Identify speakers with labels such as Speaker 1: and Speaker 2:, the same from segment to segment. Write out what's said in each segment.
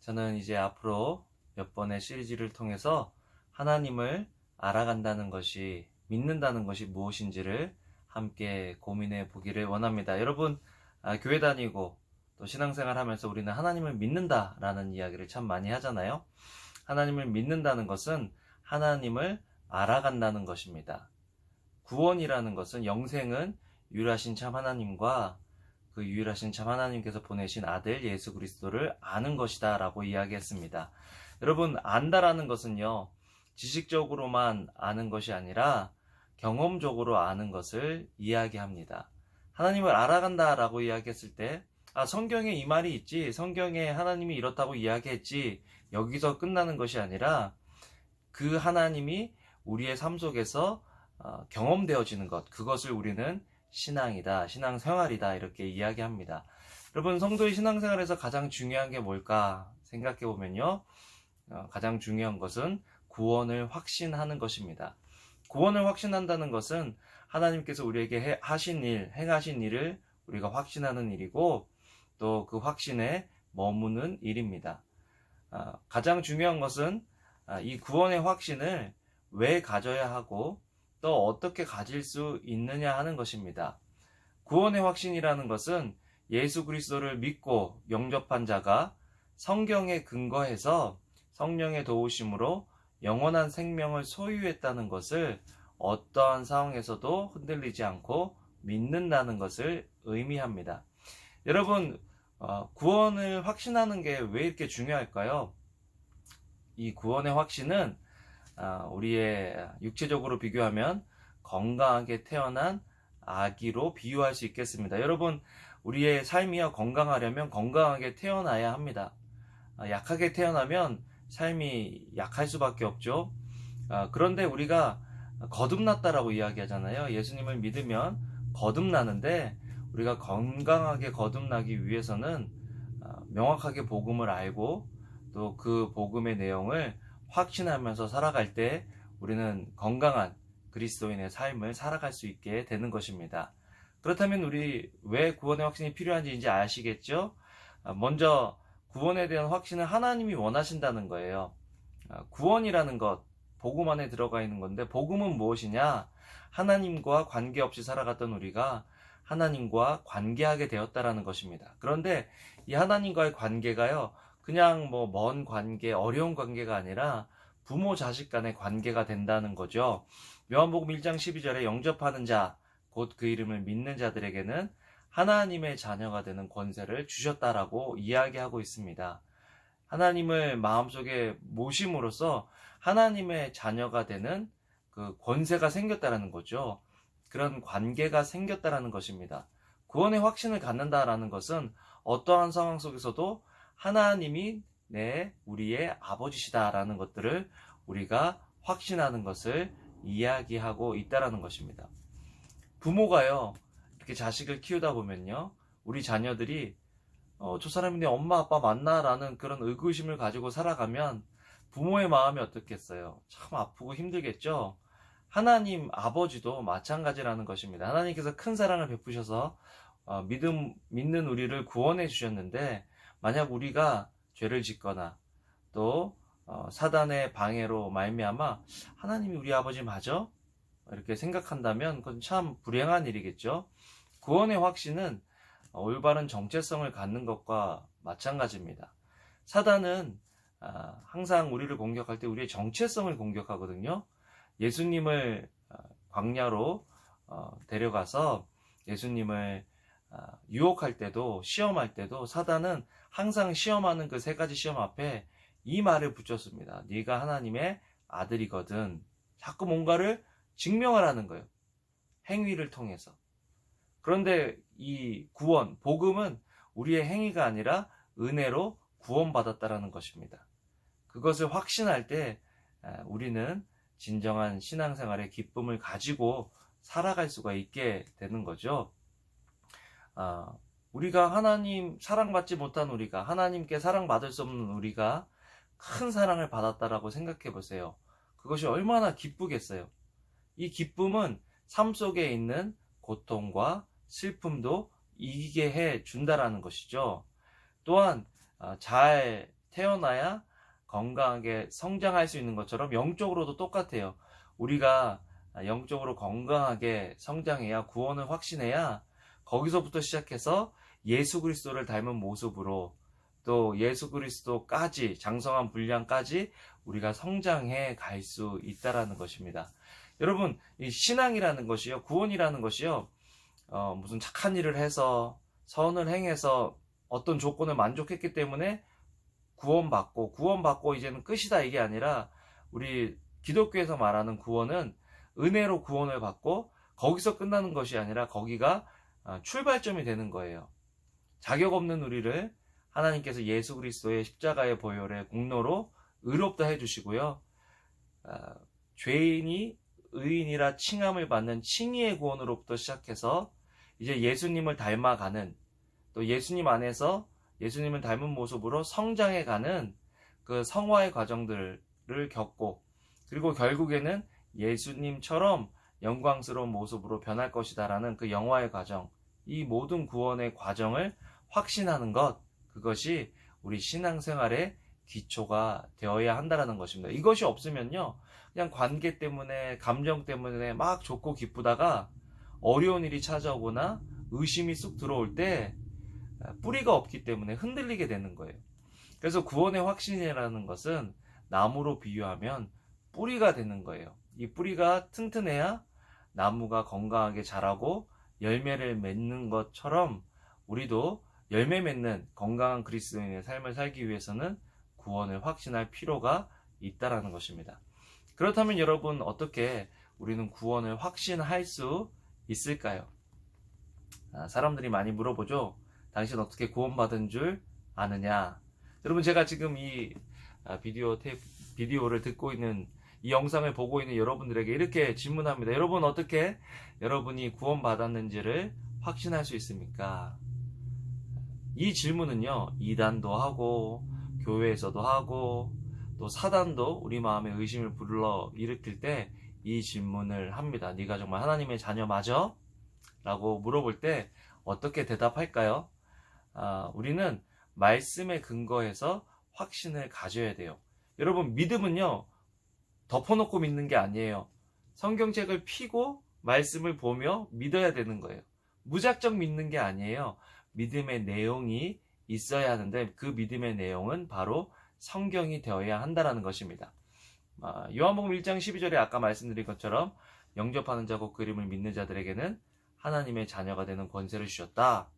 Speaker 1: 저는 이제 앞으로 몇 번의 시리즈를 통해서 하나님을 알아간다는 것이, 믿는다는 것이 무엇인지를 함께 고민해 보기를 원합니다. 여러분, 교회 다니고 또 신앙생활 하면서 우리는 하나님을 믿는다라는 이야기를 참 많이 하잖아요. 하나님을 믿는다는 것은 하나님을 알아간다는 것입니다. 구원이라는 것은, 영생은 유일하신 참 하나님과 그 유일하신 참 하나님께서 보내신 아들 예수 그리스도를 아는 것이다 라고 이야기했습니다. 여러분, 안다라는 것은요, 지식적으로만 아는 것이 아니라 경험적으로 아는 것을 이야기합니다. 하나님을 알아간다 라고 이야기했을 때, 성경에 이 말이 있지, 성경에 하나님이 이렇다고 이야기했지, 여기서 끝나는 것이 아니라 그 하나님이 우리의 삶 속에서 경험되어지는 것, 그것을 우리는 신앙이다, 신앙생활이다, 이렇게 이야기합니다. 여러분, 성도의 신앙생활에서 가장 중요한 게 뭘까 생각해 보면요, 가장 중요한 것은 구원을 확신하는 것입니다. 구원을 확신한다는 것은 하나님께서 우리에게 하신 일, 행하신 일을 우리가 확신하는 일이고, 또 그 확신에 머무는 일입니다. 가장 중요한 것은 이 구원의 확신을 왜 가져야 하고 또 어떻게 가질 수 있느냐 하는 것입니다. 구원의 확신이라는 것은 예수 그리스도를 믿고 영접한 자가 성경에 근거해서 성령의 도우심으로 영원한 생명을 소유했다는 것을 어떠한 상황에서도 흔들리지 않고 믿는다는 것을 의미합니다. 여러분, 구원을 확신하는 게 왜 이렇게 중요할까요? 이 구원의 확신은 우리의 육체적으로 비교하면 건강하게 태어난 아기로 비유할 수 있겠습니다. 여러분, 우리의 삶이요, 건강하려면 건강하게 태어나야 합니다. 약하게 태어나면 삶이 약할 수밖에 없죠. 그런데 우리가 거듭났다라고 이야기하잖아요. 예수님을 믿으면 거듭나는데, 우리가 건강하게 거듭나기 위해서는 명확하게 복음을 알고 또 그 복음의 내용을 확신하면서 살아갈 때 우리는 건강한 그리스도인의 삶을 살아갈 수 있게 되는 것입니다. 그렇다면 우리 왜 구원의 확신이 필요한지 이제 아시겠죠? 먼저 구원에 대한 확신은 하나님이 원하신다는 거예요. 구원이라는 것, 복음 안에 들어가 있는 건데, 복음은 무엇이냐? 하나님과 관계없이 살아갔던 우리가 하나님과 관계하게 되었다라는 것입니다. 그런데 이 하나님과의 관계가요, 그냥 먼 관계, 어려운 관계가 아니라 부모 자식 간의 관계가 된다는 거죠. 요한복음 1장 12절에 영접하는 자, 곧 그 이름을 믿는 자들에게는 하나님의 자녀가 되는 권세를 주셨다라고 이야기하고 있습니다. 하나님을 마음속에 모심으로써 하나님의 자녀가 되는 그 권세가 생겼다라는 거죠. 그런 관계가 생겼다라는 것입니다. 구원의 확신을 갖는다라는 것은 어떠한 상황 속에서도 하나님이 우리의 아버지시다라는 것들을 우리가 확신하는 것을 이야기하고 있다라는 것입니다. 부모가요, 이렇게 자식을 키우다 보면요, 우리 자녀들이 저 사람이 내 엄마 아빠 맞나라는 그런 의구심을 가지고 살아가면 부모의 마음이 어떻겠어요? 참 아프고 힘들겠죠? 하나님 아버지도 마찬가지라는 것입니다. 하나님께서 큰 사랑을 베푸셔서 믿는 우리를 구원해 주셨는데, 만약 우리가 죄를 짓거나 또 사단의 방해로 말미암아 하나님이 우리 아버지 맞아? 이렇게 생각한다면 그건 참 불행한 일이겠죠. 구원의 확신은 올바른 정체성을 갖는 것과 마찬가지입니다. 사단은 항상 우리를 공격할 때 우리의 정체성을 공격하거든요. 예수님을 광야로 데려가서 예수님을 유혹할 때도, 시험할 때도 사단은 항상 시험하는 그 세 가지 시험 앞에 이 말을 붙였습니다. 네가 하나님의 아들이거든. 자꾸 뭔가를 증명하라는 거예요. 행위를 통해서. 그런데 이 구원, 복음은 우리의 행위가 아니라 은혜로 구원받았다라는 것입니다. 그것을 확신할 때 우리는 진정한 신앙생활의 기쁨을 가지고 살아갈 수가 있게 되는 거죠. 우리가 하나님 사랑받지 못한 우리가, 하나님께 사랑받을 수 없는 우리가 큰 사랑을 받았다라고 생각해 보세요. 그것이 얼마나 기쁘겠어요. 이 기쁨은 삶 속에 있는 고통과 슬픔도 이기게 해 준다라는 것이죠. 또한 잘 태어나야 건강하게 성장할 수 있는 것처럼 영적으로도 똑같아요. 우리가 영적으로 건강하게 성장해야, 구원을 확신해야 거기서부터 시작해서 예수 그리스도를 닮은 모습으로, 또 예수 그리스도까지, 장성한 분량까지 우리가 성장해 갈 수 있다라는 것입니다. 여러분, 이 신앙이라는 것이요, 구원이라는 것이요, 무슨 착한 일을 해서, 선을 행해서 어떤 조건을 만족했기 때문에 구원받고 이제는 끝이다, 이게 아니라, 우리 기독교에서 말하는 구원은 은혜로 구원을 받고 거기서 끝나는 것이 아니라 거기가 출발점이 되는 거예요. 자격 없는 우리를 하나님께서 예수 그리스도의 십자가의 보혈의 공로로 의롭다 해주시고요, 죄인이 의인이라 칭함을 받는 칭의의 구원으로부터 시작해서 이제 예수님을 닮아가는, 또 예수님 안에서 예수님을 닮은 모습으로 성장해가는 그 성화의 과정들을 겪고, 그리고 결국에는 예수님처럼 영광스러운 모습으로 변할 것이다라는 그 영화의 과정, 이 모든 구원의 과정을 확신하는 것, 그것이 우리 신앙생활의 기초가 되어야 한다는 것입니다. 이것이 없으면요, 그냥 관계 때문에, 감정 때문에 막 좋고 기쁘다가 어려운 일이 찾아오거나 의심이 쑥 들어올 때 뿌리가 없기 때문에 흔들리게 되는 거예요. 그래서 구원의 확신이라는 것은 나무로 비유하면 뿌리가 되는 거예요. 이 뿌리가 튼튼해야 나무가 건강하게 자라고 열매를 맺는 것처럼, 우리도 열매 맺는 건강한 그리스도인의 삶을 살기 위해서는 구원을 확신할 필요가 있다라는 것입니다. 그렇다면 여러분, 어떻게 우리는 구원을 확신할 수 있을까요? 사람들이 많이 물어보죠. 당신 어떻게 구원받은 줄 아느냐? 여러분, 제가 지금 이 비디오를 듣고 있는, 이 영상을 보고 있는 여러분들에게 이렇게 질문합니다. 여러분, 어떻게 여러분이 구원받았는지를 확신할 수 있습니까? 이 질문은요, 이단도 하고 교회에서도 하고 또 사단도 우리 마음에 의심을 불러 일으킬 때 이 질문을 합니다. 네가 정말 하나님의 자녀 맞아? 라고 물어볼 때 어떻게 대답할까요? 우리는 말씀에 근거해서 확신을 가져야 돼요. 여러분, 믿음은요, 덮어놓고 믿는 게 아니에요. 성경책을 펴고 말씀을 보며 믿어야 되는 거예요. 무작정 믿는 게 아니에요. 믿음의 내용이 있어야 하는데, 그 믿음의 내용은 바로 성경이 되어야 한다는 것입니다. 요한복음 1장 12절에 아까 말씀드린 것처럼 영접하는 자고 그림을 믿는 자들에게는 하나님의 자녀가 되는 권세를 주셨다.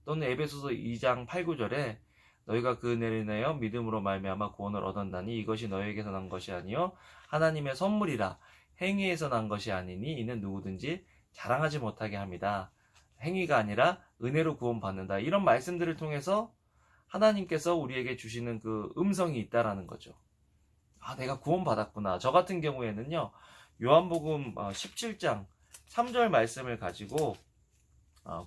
Speaker 1: 또는 에베소서 2장 8, 9절에 너희가 그 은혜를 인하여 믿음으로 말미암아 구원을 얻었나니 이것이 너희에게서 난 것이 아니요 하나님의 선물이라. 행위에서 난 것이 아니니 이는 누구든지 자랑하지 못하게 합니다. 행위가 아니라 은혜로 구원받는다. 이런 말씀들을 통해서 하나님께서 우리에게 주시는 그 음성이 있다라는 거죠. 내가 구원받았구나. 저 같은 경우에는요, 요한복음 17장 3절 말씀을 가지고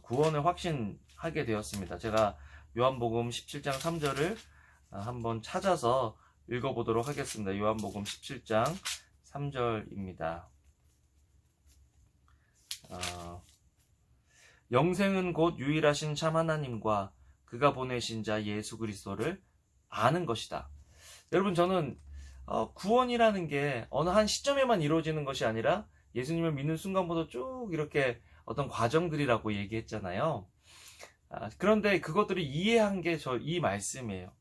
Speaker 1: 구원을 확신하게 되었습니다. 제가 요한복음 17장 3절을 한번 찾아서 읽어보도록 하겠습니다. 요한복음 17장 3절입니다. 영생은 곧 유일하신 참 하나님과 그가 보내신 자 예수 그리스도를 아는 것이다. 여러분, 저는 구원이라는 게 어느 한 시점에만 이루어지는 것이 아니라 예수님을 믿는 순간부터 쭉 이렇게 어떤 과정들이라고 얘기했잖아요. 그런데 그것들을 이해한 게 이 말씀이에요.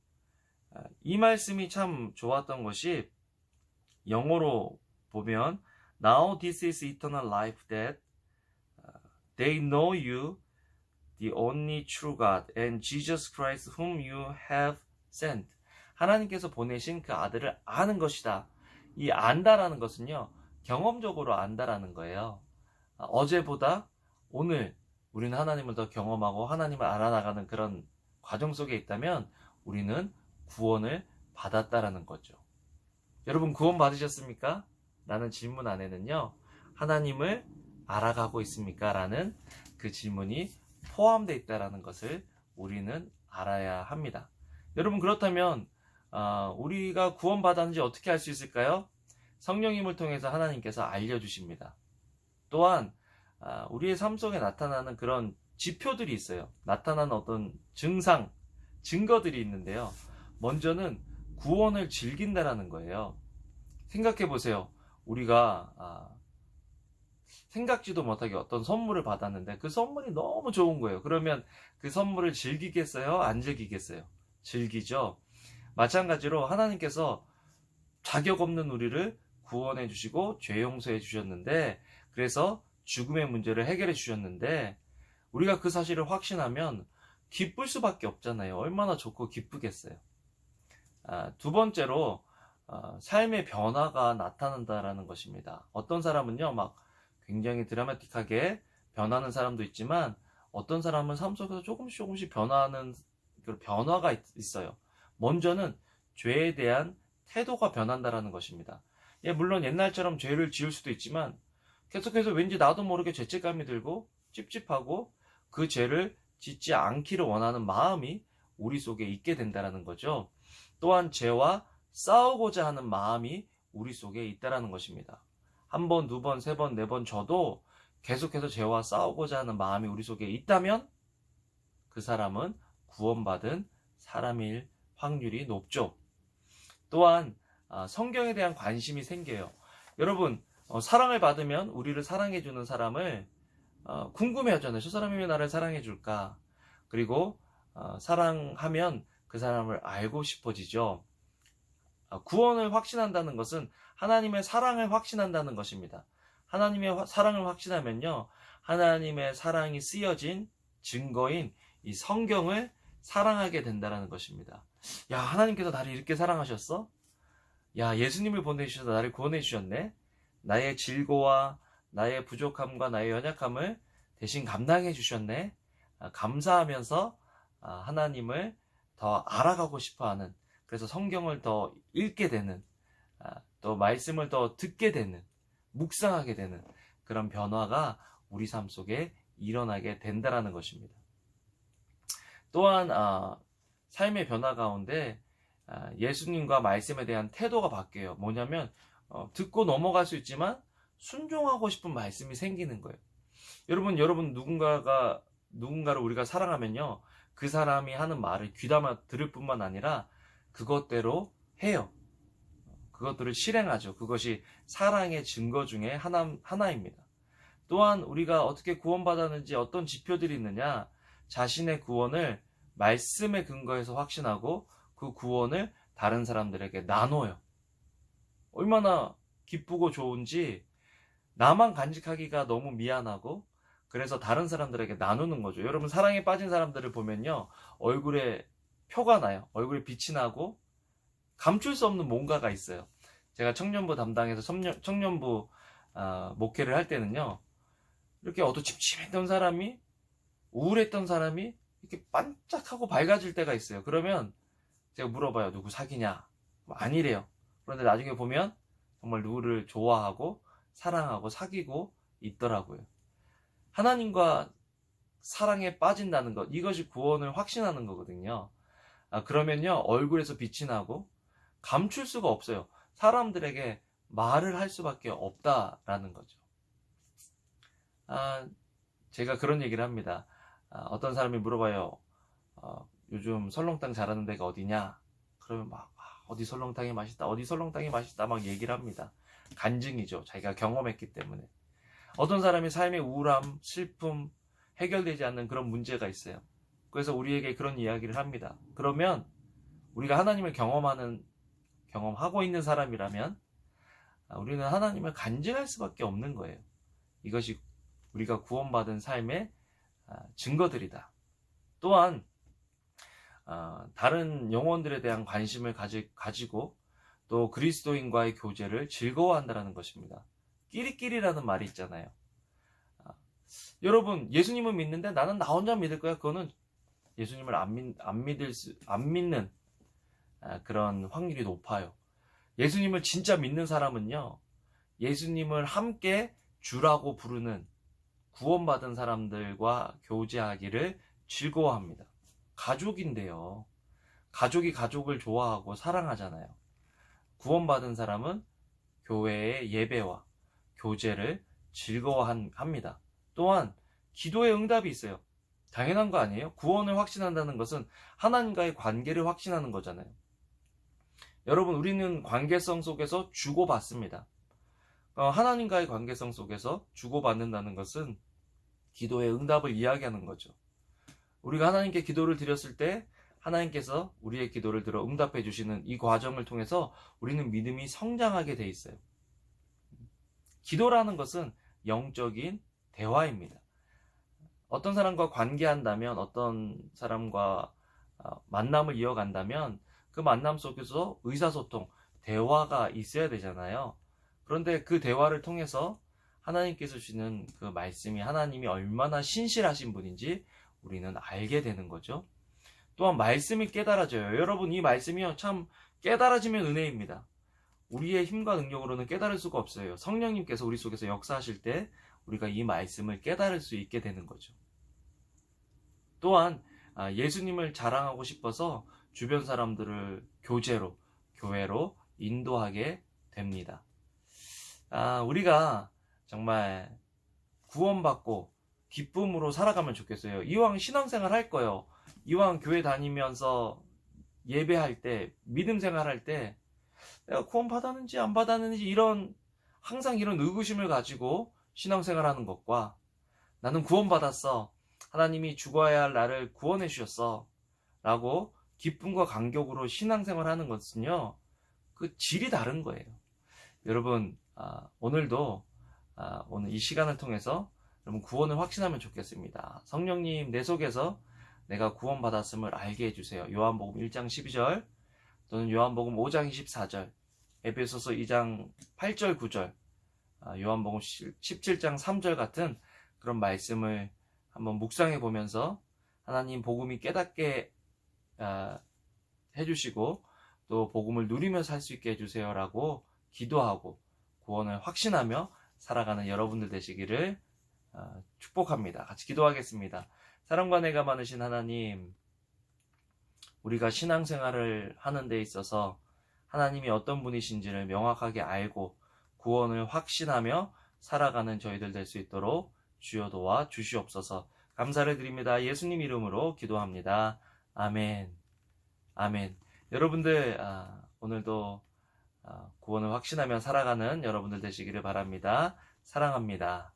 Speaker 1: 이 말씀이 참 좋았던 것이, 영어로 보면 Now this is eternal life that they know you, the only true God, and Jesus Christ whom you have sent. 하나님께서 보내신 그 아들을 아는 것이다. 이 안다라는 것은요, 경험적으로 안다라는 거예요. 어제보다 오늘 우리는 하나님을 더 경험하고 하나님을 알아나가는 그런 과정 속에 있다면 우리는 구원을 받았다라는 거죠. 여러분, 구원 받으셨습니까? 라는 질문 안에는요, 하나님을 알아가고 있습니까? 라는 그 질문이 포함되어 있다는 것을 우리는 알아야 합니다. 여러분, 그렇다면 우리가 구원받았는지 어떻게 알 수 있을까요? 성령님을 통해서 하나님께서 알려주십니다. 또한 우리의 삶 속에 나타나는 그런 지표들이 있어요. 나타나는 어떤 증상, 증거들이 있는데요. 먼저는 구원을 즐긴다라는 거예요. 생각해 보세요. 우리가 생각지도 못하게 어떤 선물을 받았는데 그 선물이 너무 좋은 거예요. 그러면 그 선물을 즐기겠어요? 안 즐기겠어요? 즐기죠. 마찬가지로 하나님께서 자격 없는 우리를 구원해 주시고 죄 용서해 주셨는데, 그래서 죽음의 문제를 해결해 주셨는데, 우리가 그 사실을 확신하면 기쁠 수밖에 없잖아요. 얼마나 좋고 기쁘겠어요. 두 번째로 삶의 변화가 나타난다라는 것입니다. 어떤 사람은요, 막 굉장히 드라마틱하게 변하는 사람도 있지만, 어떤 사람은 삶 속에서 조금씩 변화하는 그 변화가 있어요. 먼저는 죄에 대한 태도가 변한다라는 것입니다. 예, 물론 옛날처럼 죄를 지을 수도 있지만 계속해서 왠지 나도 모르게 죄책감이 들고 찝찝하고 그 죄를 짓지 않기를 원하는 마음이 우리 속에 있게 된다라는 거죠. 또한 죄와 싸우고자 하는 마음이 우리 속에 있다라는 것입니다. 한 번, 두 번, 세 번, 네 번 져도 계속해서 죄와 싸우고자 하는 마음이 우리 속에 있다면 그 사람은 구원받은 사람일 확률이 높죠. 또한 성경에 대한 관심이 생겨요. 여러분, 사랑을 받으면 우리를 사랑해주는 사람을 궁금해하잖아요. 저 사람이 왜 나를 사랑해줄까? 그리고 사랑하면 그 사람을 알고 싶어지죠. 구원을 확신한다는 것은 하나님의 사랑을 확신한다는 것입니다. 하나님의 사랑을 확신하면요, 하나님의 사랑이 쓰여진 증거인 이 성경을 사랑하게 된다는 것입니다. 야, 하나님께서 나를 이렇게 사랑하셨어? 야, 예수님을 보내주셔서 나를 구원해 주셨네? 나의 질고와 나의 부족함과 나의 연약함을 대신 감당해 주셨네? 감사하면서 하나님을 더 알아가고 싶어하는, 그래서 성경을 더 읽게 되는, 또 말씀을 더 듣게 되는, 묵상하게 되는 그런 변화가 우리 삶 속에 일어나게 된다는 것입니다. 또한 삶의 변화 가운데 예수님과 말씀에 대한 태도가 바뀌어요. 뭐냐면 듣고 넘어갈 수 있지만 순종하고 싶은 말씀이 생기는 거예요. 여러분 누군가를 우리가 사랑하면요, 그 사람이 하는 말을 귀담아 들을 뿐만 아니라 그것대로 해요. 그것들을 실행하죠. 그것이 사랑의 증거 중에 하나입니다. 또한 우리가 어떻게 구원받았는지 어떤 지표들이 있느냐, 자신의 구원을 말씀에 근거해서 확신하고 그 구원을 다른 사람들에게 나눠요. 얼마나 기쁘고 좋은지, 나만 간직하기가 너무 미안하고 그래서 다른 사람들에게 나누는 거죠. 여러분, 사랑에 빠진 사람들을 보면요, 얼굴에 표가 나요. 얼굴에 빛이 나고 감출 수 없는 뭔가가 있어요. 제가 청년부 담당해서 청년부 목회를 할 때는요, 이렇게 어두침침했던 사람이, 우울했던 사람이 이렇게 반짝하고 밝아질 때가 있어요. 그러면 제가 물어봐요. 누구 사귀냐? 아니래요. 그런데 나중에 보면 정말 누구를 좋아하고 사랑하고 사귀고 있더라고요. 하나님과 사랑에 빠진다는 것, 이것이 구원을 확신하는 거거든요. 그러면요, 얼굴에서 빛이 나고 감출 수가 없어요. 사람들에게 말을 할 수밖에 없다라는 거죠. 제가 그런 얘기를 합니다. 어떤 사람이 물어봐요. 요즘 설렁탕 잘하는 데가 어디냐? 그러면 막 어디 설렁탕이 맛있다, 어디 설렁탕이 맛있다 막 얘기를 합니다. 간증이죠. 자기가 경험했기 때문에. 어떤 사람이 삶의 우울함, 슬픔, 해결되지 않는 그런 문제가 있어요. 그래서 우리에게 그런 이야기를 합니다. 그러면 우리가 하나님을 경험하고 있는 사람이라면 우리는 하나님을 간증할 수밖에 없는 거예요. 이것이 우리가 구원받은 삶의 증거들이다. 또한 다른 영혼들에 대한 관심을 가지고 또 그리스도인과의 교제를 즐거워한다는 것입니다. 끼리끼리라는 말이 있잖아요. 여러분, 예수님은 믿는데 나는 나 혼자 믿을 거야. 그거는 예수님을 안 믿는 그런 확률이 높아요. 예수님을 진짜 믿는 사람은요, 예수님을 함께 주라고 부르는 구원받은 사람들과 교제하기를 즐거워합니다. 가족인데요. 가족이 가족을 좋아하고 사랑하잖아요. 구원받은 사람은 교회의 예배와 교제를 즐거워합니다. 또한 기도의 응답이 있어요. 당연한 거 아니에요? 구원을 확신한다는 것은 하나님과의 관계를 확신하는 거잖아요. 여러분, 우리는 관계성 속에서 주고받습니다. 하나님과의 관계성 속에서 주고받는다는 것은 기도의 응답을 이야기하는 거죠. 우리가 하나님께 기도를 드렸을 때 하나님께서 우리의 기도를 들어 응답해 주시는 이 과정을 통해서 우리는 믿음이 성장하게 돼 있어요. 기도라는 것은 영적인 대화입니다. 어떤 사람과 관계한다면, 어떤 사람과 만남을 이어간다면 그 만남 속에서 의사소통, 대화가 있어야 되잖아요. 그런데 그 대화를 통해서 하나님께서 주시는 그 말씀이 하나님이 얼마나 신실하신 분인지 우리는 알게 되는 거죠. 또한 말씀이 깨달아져요. 여러분, 이 말씀이요, 참 깨달아지면 은혜입니다. 우리의 힘과 능력으로는 깨달을 수가 없어요. 성령님께서 우리 속에서 역사하실 때 우리가 이 말씀을 깨달을 수 있게 되는 거죠. 또한 예수님을 자랑하고 싶어서 주변 사람들을 교제로, 교회로 인도하게 됩니다. 우리가 정말 구원받고 기쁨으로 살아가면 좋겠어요. 이왕 신앙생활 할 거요, 이왕 교회 다니면서 예배할 때, 믿음 생활할 때 내가 구원 받았는지 안 받았는지 항상 이런 의구심을 가지고 신앙생활하는 것과, 나는 구원받았어, 하나님이 죽어야 할 나를 구원해 주셨어 라고 기쁨과 감격으로 신앙생활하는 것은요, 그 질이 다른 거예요. 여러분, 오늘도 오늘 이 시간을 통해서 여러분 구원을 확신하면 좋겠습니다. 성령님, 내 속에서 내가 구원받았음을 알게 해주세요. 요한복음 1장 12절 또는 요한복음 5장 24절, 에베소서 2장 8절 9절, 요한복음 17장 3절 같은 그런 말씀을 한번 묵상해 보면서 하나님 복음이 깨닫게 해주시고 또 복음을 누리며 살 수 있게 해주세요 라고 기도하고 구원을 확신하며 살아가는 여러분들 되시기를 축복합니다. 같이 기도하겠습니다. 사랑과 은혜가 많으신 하나님, 우리가 신앙생활을 하는 데 있어서 하나님이 어떤 분이신지를 명확하게 알고 구원을 확신하며 살아가는 저희들 될 수 있도록 주여 도와 주시옵소서. 감사를 드립니다. 예수님 이름으로 기도합니다. 아멘. 아멘. 여러분들, 오늘도 구원을 확신하며 살아가는 여러분들 되시기를 바랍니다. 사랑합니다.